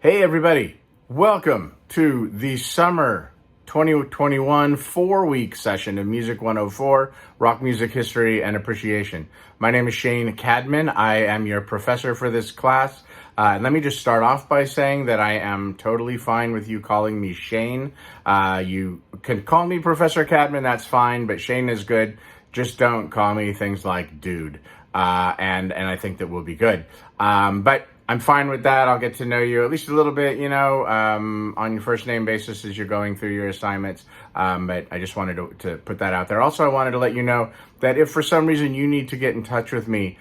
Hey everybody, welcome to the summer 2021 4-week session of Music 104, Rock Music History and Appreciation. My name is Shane Cadman. I am your professor for this class. And let me just start off by saying that I am totally fine with you calling me Shane. You can call me Professor Cadman, that's fine, but Shane is good. Just don't call me things like dude. And I think that we'll be good. But I'm fine with that. I'll get to know you at least a little bit, on your first name basis as you're going through your assignments. But I just wanted to put that out there. Also, I wanted to let you know that if for some reason you need to get in touch with me,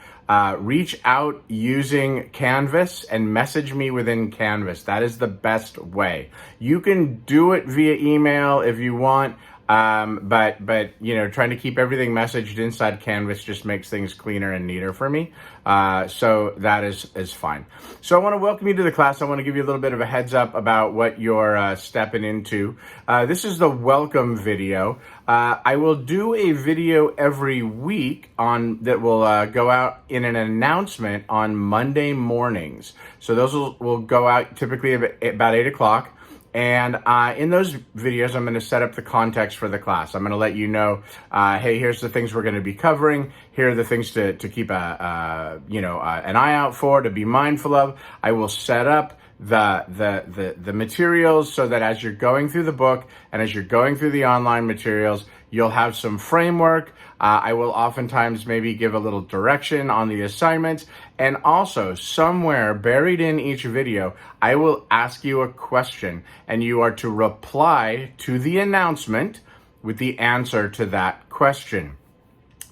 reach out using Canvas and message me within Canvas. That is the best way. You can do it via email if you want. But trying to keep everything messaged inside Canvas just makes things cleaner and neater for me. So that is fine. So I want to welcome you to the class. I want to give you a little bit of a heads up about what you're stepping into. This is the welcome video. I will do a video every week that will go out in an announcement on Monday mornings. So those will go out typically about 8 o'clock. And in those videos, I'm going to set up the context for the class. I'm going to let you know, hey, here's the things we're going to be covering. Here are the things to keep an eye out for, to be mindful of. I will set up the materials so that as you're going through the book and as you're going through the online materials, you'll have some framework. I will oftentimes maybe give a little direction on the assignments. And also, somewhere buried in each video, I will ask you a question, and you are to reply to the announcement with the answer to that question.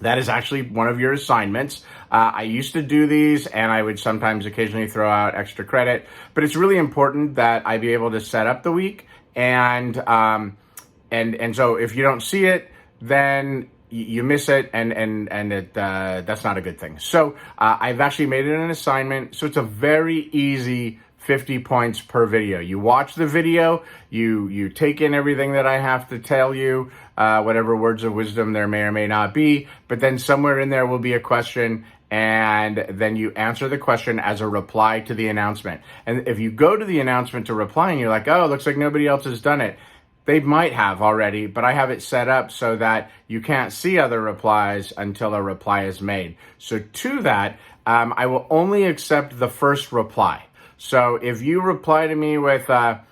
That is actually one of your assignments. I used to do these, and I would sometimes occasionally throw out extra credit. But it's really important that I be able to set up the week. And so if you don't see it, then you miss it, and that's not a good thing. So I've actually made it an assignment. So it's a very easy 50 points per video. You watch the video, you take in everything that I have to tell you, whatever words of wisdom there may or may not be, but then somewhere in there will be a question, and then you answer the question as a reply to the announcement. And if you go to the announcement to reply and you're like, oh, it looks like nobody else has done it, they might have already, but I have it set up so that you can't see other replies until a reply is made. So to that, I will only accept the first reply. So if you reply to me with a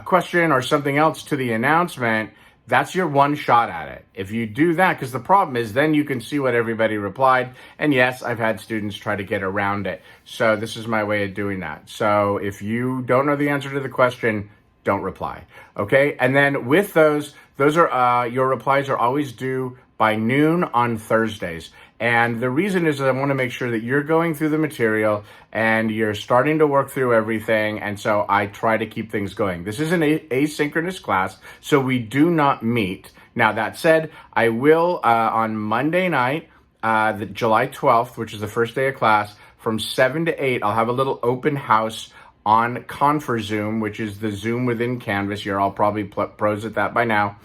question or something else to the announcement, that's your one shot at it. If you do that, because the problem is then you can see what everybody replied. And yes, I've had students try to get around it. So this is my way of doing that. So if you don't know the answer to the question, don't reply. Okay. And then with those are, your replies are always due by noon on Thursdays. And the reason is that I want to make sure that you're going through the material and you're starting to work through everything. And so I try to keep things going. This is an asynchronous class, so we do not meet. Now, that said, I will, on Monday night, the July 12th, which is the first day of class, from 7 to 8, I'll have a little open house on ConferZoom, which is the Zoom within Canvas. You're all probably pros at that by now.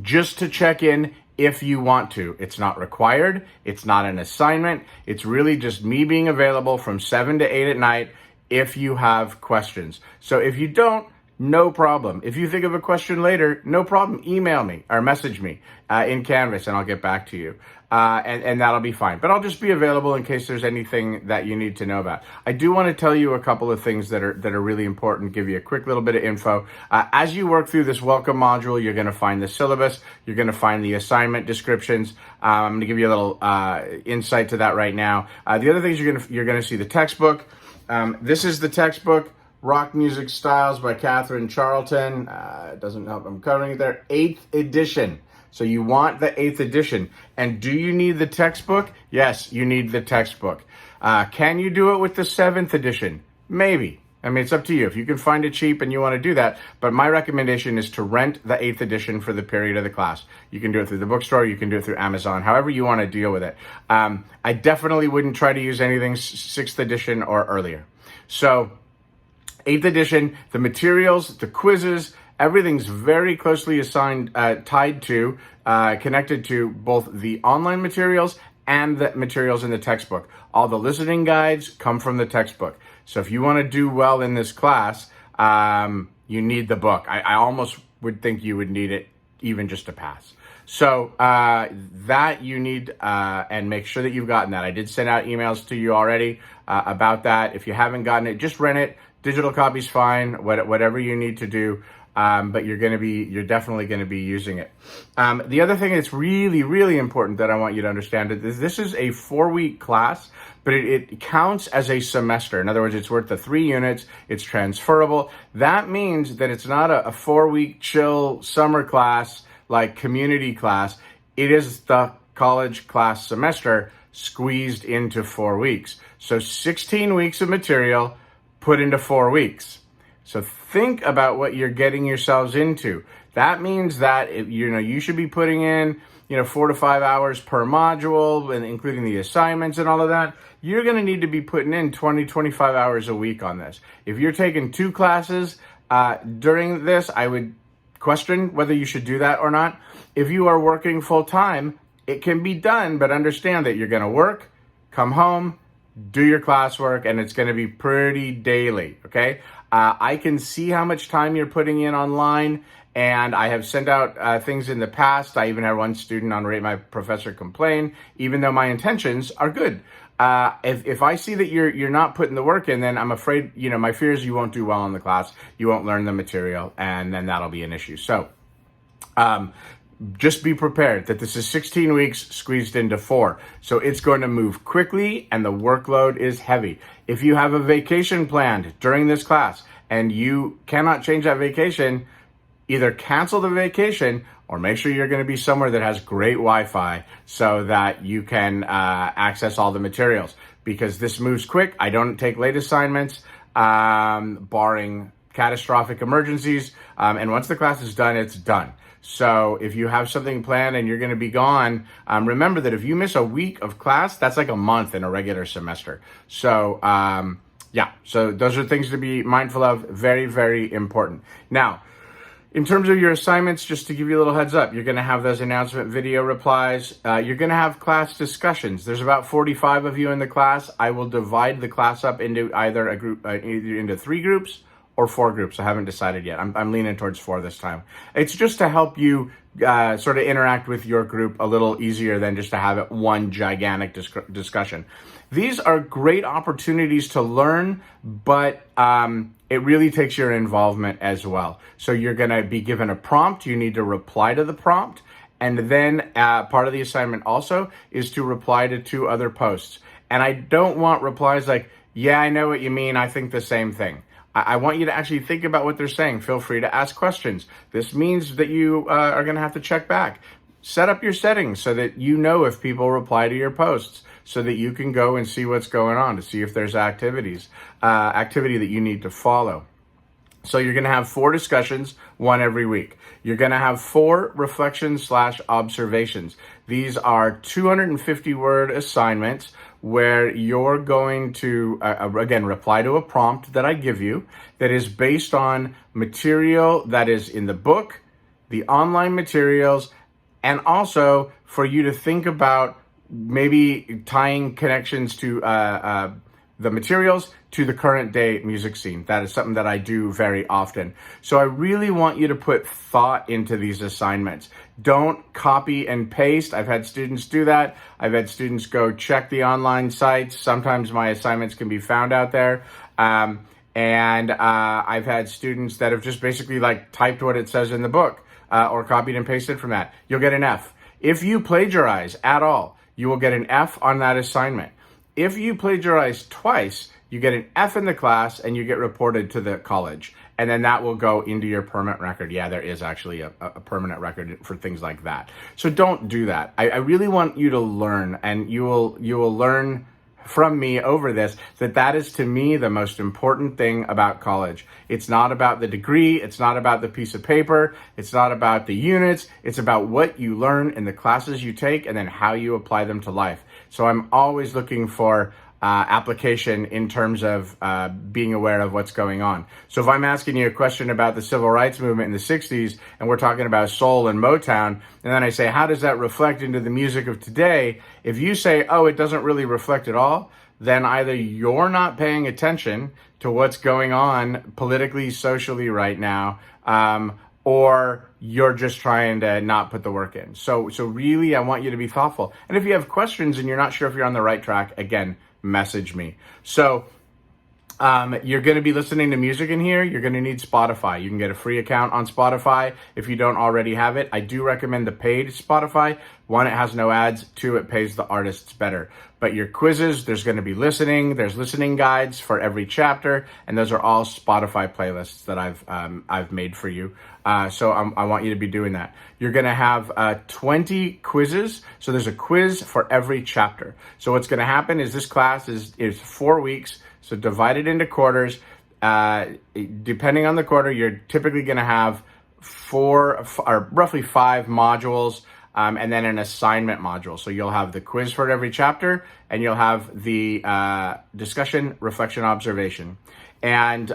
Just to check in if you want to. It's not required. It's not an assignment. It's really just me being available from 7 to 8 at night if you have questions. So if you don't, no problem. If you think of a question later, no problem. Email me or message me in Canvas and I'll get back to you. And that'll be fine. But I'll just be available in case there's anything that you need to know about. I do want to tell you a couple of things that are really important, give you a quick little bit of info. As you work through this welcome module, you're going to find the syllabus. You're going to find the assignment descriptions. I'm going to give you a little insight to that right now. The other things you're going to see the textbook. This is the textbook. Rock Music Styles by Katherine Charlton. It doesn't help. I'm covering it there. 8th edition. So you want the 8th edition. And do you need the textbook? Yes, you need the textbook. Can you do it with the 7th edition? Maybe. I mean, it's up to you. If you can find it cheap and you want to do that. But my recommendation is to rent the 8th edition for the period of the class. You can do it through the bookstore. You can do it through Amazon. However you want to deal with it. I definitely wouldn't try to use anything 6th edition or earlier. So 8th edition, the materials, the quizzes, everything's very closely tied to, connected to both the online materials and the materials in the textbook. All the listening guides come from the textbook. So if you want to do well in this class, you need the book. I almost would think you would need it even just to pass. So that you need, and make sure that you've gotten that. I did send out emails to you already about that. If you haven't gotten it, just rent it. Digital copy's fine, whatever you need to do. But you're definitely going to be using it. The other thing that's really, really important that I want you to understand is this is a 4-week class, but it counts as a semester. In other words, it's worth the 3 units. It's transferable. That means that it's not a 4-week chill summer class like community class. It is the college class semester squeezed into 4 weeks. So 16 weeks of material put into 4 weeks. So think about what you're getting yourselves into. That means that you should be putting in 4 to 5 hours per module, and including the assignments and all of that. You're going to need to be putting in 20, 25 hours a week on this. If you're taking 2 classes during this, I would question whether you should do that or not. If you are working full time, it can be done, but understand that you're going to work, come home, do your classwork, and it's going to be pretty daily, okay? I can see how much time you're putting in online, and I have sent out things in the past. I even had one student on Rate My Professor complain, even though my intentions are good. If I see that you're not putting the work in, then I'm afraid, my fear is you won't do well in the class, you won't learn the material, and then that'll be an issue. So, just be prepared that this is 16 weeks squeezed into 4. So it's going to move quickly and the workload is heavy. If you have a vacation planned during this class and you cannot change that vacation, either cancel the vacation or make sure you're going to be somewhere that has great Wi-Fi so that you can access all the materials, because this moves quick. I don't take late assignments, barring catastrophic emergencies. And once the class is done, it's done. So if you have something planned and you're going to be gone, remember that if you miss a week of class, that's like a month in a regular semester. So so those are things to be mindful of. Very, very important. Now, in terms of your assignments, just to give you a little heads up, you're going to have those announcement video replies. You're going to have class discussions. There's about 45 of you in the class. I will divide the class up into either into 3 groups or 4 groups. I haven't decided yet. I'm leaning towards 4 this time. It's just to help you sort of interact with your group a little easier than just to have it one gigantic discussion. These are great opportunities to learn, but it really takes your involvement as well. So you're going to be given a prompt. You need to reply to the prompt. And then part of the assignment also is to reply to 2 other posts. And I don't want replies like, yeah, I know what you mean. I think the same thing. I want you to actually think about what they're saying. Feel free to ask questions. This means that you are going to have to check back. Set up your settings so that you know if people reply to your posts, so that you can go and see what's going on, to see if there's activity that you need to follow. So you're going to have 4 discussions, 1 every week. You're going to have 4 reflections/observations. These are 250-word assignments where you're going to, again, reply to a prompt that I give you that is based on material that is in the book, the online materials, and also for you to think about maybe tying connections to the materials to the current day music scene. That is something that I do very often. So I really want you to put thought into these assignments. Don't copy and paste. I've had students do that. I've had students go check the online sites. Sometimes my assignments can be found out there. And I've had students that have just basically like typed what it says in the book or copied and pasted from that. You'll get an F. If you plagiarize at all, you will get an F on that assignment. If you plagiarize twice, you get an F in the class and you get reported to the college. And then that will go into your permanent record. Yeah, there is actually a permanent record for things like that. So don't do that. I really want you to learn, and you will learn from me over this, that is to me the most important thing about college. It's not about the degree. It's not about the piece of paper. It's not about the units. It's about what you learn in the classes you take and then how you apply them to life. So I'm always looking for application in terms of being aware of what's going on. So if I'm asking you a question about the civil rights movement in the 60s and we're talking about soul and Motown, and then I say, how does that reflect into the music of today? If you say, oh, it doesn't really reflect at all, then either you're not paying attention to what's going on politically, socially right now, or you're just trying to not put the work in. So really, I want you to be thoughtful. And if you have questions and you're not sure if you're on the right track, again, message me. So you're going to be listening to music in here. You're going to need Spotify. You can get a free account on Spotify if you don't already have it. I do recommend the paid Spotify. One, it has no ads. Two, it pays the artists better. But your quizzes, there's going to be listening. There's listening guides for every chapter, and those are all Spotify playlists that I've made for you. So I want you to be doing that. You're going to have 20 quizzes. So there's a quiz for every chapter. So what's going to happen is this class is 4 weeks. So divided into quarters. Depending on the quarter, you're typically going to have roughly 5 modules, and then an assignment module. So you'll have the quiz for every chapter, and you'll have the discussion, reflection, observation. And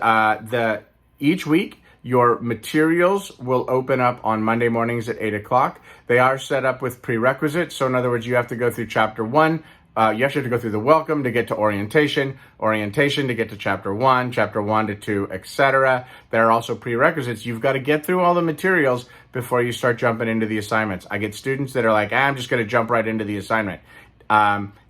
each week, your materials will open up on Monday mornings at 8 o'clock. They are set up with prerequisites. So in other words, you have to go through chapter 1. You actually have to go through the welcome to get to orientation to get to chapter 1 to 2, etc. There are also prerequisites. You've got to get through all the materials before you start jumping into the assignments. I get students that are like, I'm just going to jump right into the assignment.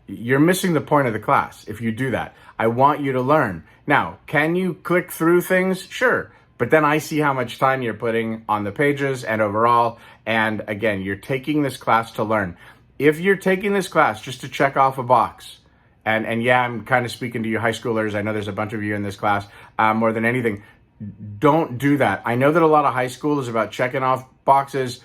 You're missing the point of the class if you do that. I want you to learn. Now, can you click through things? Sure. But then I see how much time you're putting on the pages and overall. And again, you're taking this class to learn. If you're taking this class just to check off a box, and yeah, I'm kind of speaking to you high schoolers. I know there's a bunch of you in this class more than anything. Don't do that. I know that a lot of high school is about checking off boxes,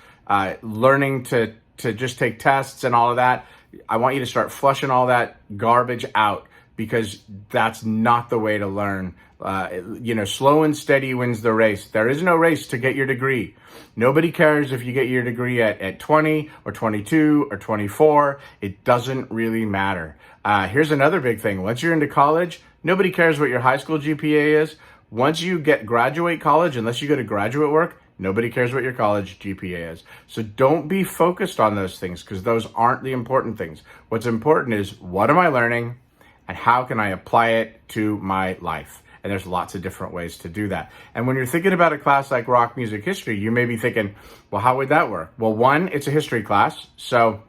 learning to just take tests and all of that. I want you to start flushing all that garbage out, because that's not the way to learn. Slow and steady wins the race. There is no race to get your degree. Nobody cares if you get your degree at 20 or 22 or 24. It doesn't really matter. Here's another big thing. Once you're into college, nobody cares what your high school GPA is. Once you graduate college, unless you go to graduate work, nobody cares what your college GPA is. So don't be focused on those things, because those aren't the important things. What's important is, what am I learning and how can I apply it to my life? And there's lots of different ways to do that. And when you're thinking about a class like rock music history, you may be thinking, well, how would that work? Well, one, it's a history class. So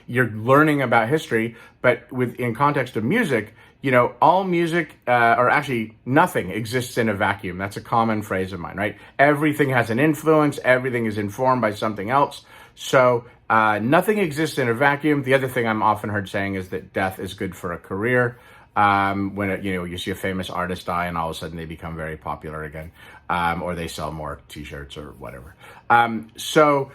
you're learning about history, but in context of music, all music, or actually nothing exists in a vacuum. That's a common phrase of mine, right? Everything has an influence. Everything is informed by something else. So nothing exists in a vacuum. The other thing I'm often heard saying is that death is good for a career. When you see a famous artist die and all of a sudden they become very popular again, or they sell more T-shirts or whatever. So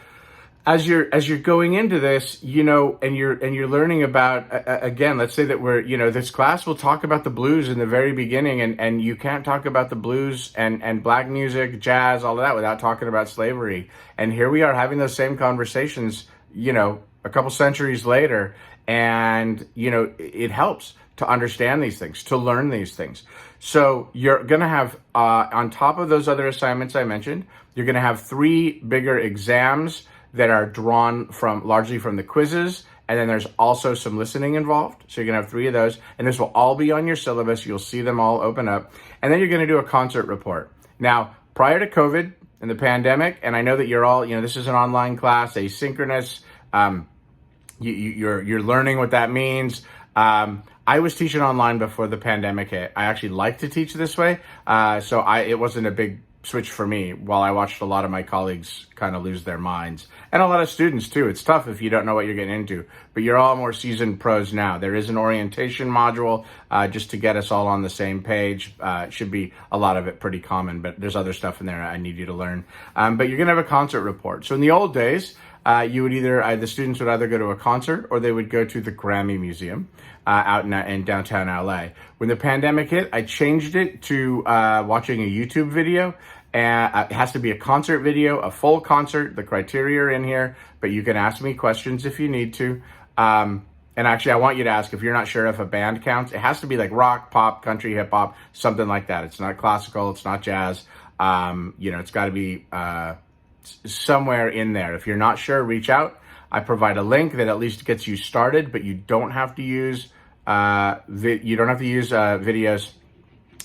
as you're going into this, and you're learning about, again, let's say that this class will talk about the blues in the very beginning, and you can't talk about the blues and black music, jazz, all of that without talking about slavery. And here we are having those same conversations, a couple centuries later, and it helps to understand these things, to learn these things. So you're going to have, on top of those other assignments I mentioned, you're going to have 3 bigger exams that are drawn largely from the quizzes. And then there's also some listening involved. So you're going to have 3 of those. And this will all be on your syllabus. You'll see them all open up. And then you're going to do a concert report. Now, prior to COVID and the pandemic, and I know that you're all, this is an online class, asynchronous. You're learning what that means. I was teaching online before the pandemic hit. I actually like to teach this way. So it wasn't a big switch for me, while I watched a lot of my colleagues kind of lose their minds. And a lot of students too. It's tough if you don't know what you're getting into, but you're all more seasoned pros now. There is an orientation module just to get us all on the same page. Should be a lot of it pretty common, but there's other stuff in there I need you to learn. But you're gonna have a concert report. So in the old days, you would the students would either go to a concert or they would go to the Grammy Museum out in downtown LA. When the pandemic hit, I changed it to watching a YouTube video. And it has to be a concert video, a full concert. The criteria are in here, but you can ask me questions if you need to. And actually, I want you to ask if you're not sure if a band counts. It has to be like rock, pop, country, hip hop, something like that. It's not classical. It's not jazz. It's got to be somewhere in there. If you're not sure, reach out. I provide a link that at least gets you started, but you don't have to use You don't have to use videos,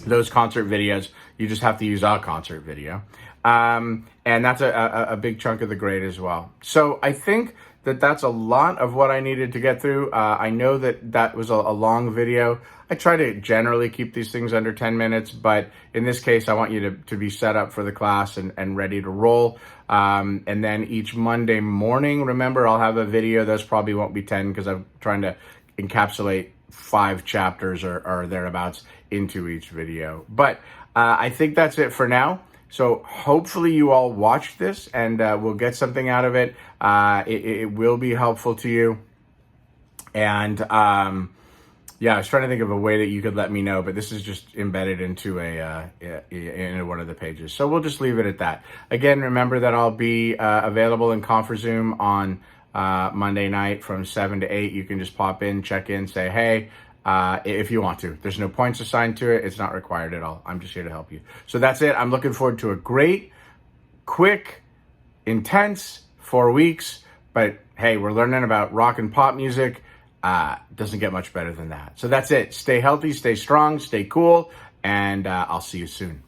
those concert videos. You just have to use a concert video. And that's a big chunk of the grade as well. So I think that's a lot of what I needed to get through. I know that was a long video. I try to generally keep these things under 10 minutes, but in this case, I want you to be set up for the class and ready to roll. And then each Monday morning, remember, I'll have a video. Those probably won't be 10 because I'm trying to encapsulate 5 chapters or thereabouts into each video. But I think that's it for now. So hopefully you all watch this and we'll get something out of it. It will be helpful to you. And yeah, I was trying to think of a way that you could let me know, but this is just embedded into in one of the pages. So we'll just leave it at that. Again, remember that I'll be available in ConferZoom on Monday night from 7 to 8. You can just pop in, check in, say, hey, if you want to. There's no points assigned to it. It's not required at all. I'm just here to help you. So that's it. I'm looking forward to a great, quick, intense 4 weeks. But hey, we're learning about rock and pop music. Doesn't get much better than that. So that's it. Stay healthy, stay strong, stay cool, and I'll see you soon.